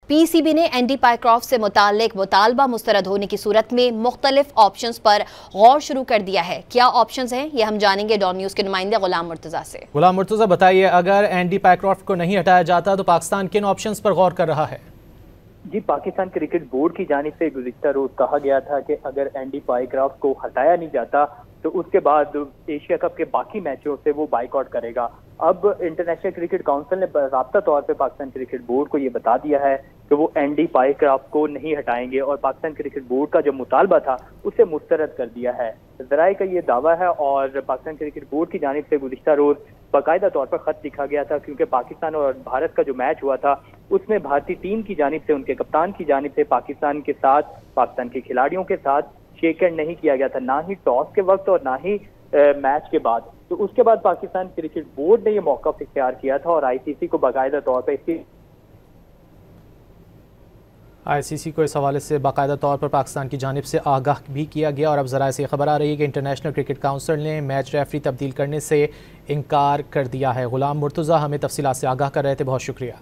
PCB ने Andy Pycroft से मुताल्लिक मुतालबा मुस्तरद होने की सूरत में मुख्तलिफ ऑप्शंस पर गौर शुरू कर दिया है। क्या ऑप्शंस हैं ये हम जानेंगे डॉन न्यूज़ के नुमाइंदे गुलाम मुर्तज़ा से। गुलाम मुर्तज़ा, बताइए, अगर एंडी पायक्रॉफ्ट को नहीं हटाया जाता तो पाकिस्तान किन ऑप्शंस पर गौर कर रहा है? जी, पाकिस्तान क्रिकेट बोर्ड की जानिब से गुज़िश्ता रोज कहा गया था कि अगर एंडी पायक्रॉफ्ट को हटाया नहीं जाता तो उसके बाद एशिया कप के बाकी मैचों से वो बाइकआउट करेगा। अब इंटरनेशनल क्रिकेट काउंसिल ने बाकायदा तौर पे पाकिस्तान क्रिकेट बोर्ड को ये बता दिया है कि वो एंडी पायक्रॉफ्ट को नहीं हटाएंगे और पाकिस्तान क्रिकेट बोर्ड का जो मुतालबा था उसे मुस्तरद कर दिया है। ज़राए का ये दावा है और पाकिस्तान क्रिकेट बोर्ड की जानिब से गुज़िश्ता रोज बाकायदा तौर पर खत लिखा गया था, क्योंकि पाकिस्तान और भारत का जो मैच हुआ था उसमें भारतीय टीम की जानिब से, उनके कप्तान की जानिब से पाकिस्तान के साथ, पाकिस्तान के खिलाड़ियों के साथ शेक हैंड नहीं किया गया था, ना ही टॉस के वक्त और ना ही मैच के बाद। तो उसके बाद पाकिस्तान क्रिकेट बोर्ड ने यह मौक़िफ़ इख्तियार किया था और आईसीसी को बाकायदा तौर पर आईसीसी को इस हवाले से बाकायदा तौर पर पाकिस्तान की जानिब से आगाह भी किया गया। और अब ज़रा से खबर आ रही है कि इंटरनेशनल क्रिकेट काउंसिल ने मैच रेफरी तब्दील करने से इनकार कर दिया है। गुलाम मुर्तज़ा हमें तफसीलात से आगाह कर रहे थे, बहुत शुक्रिया।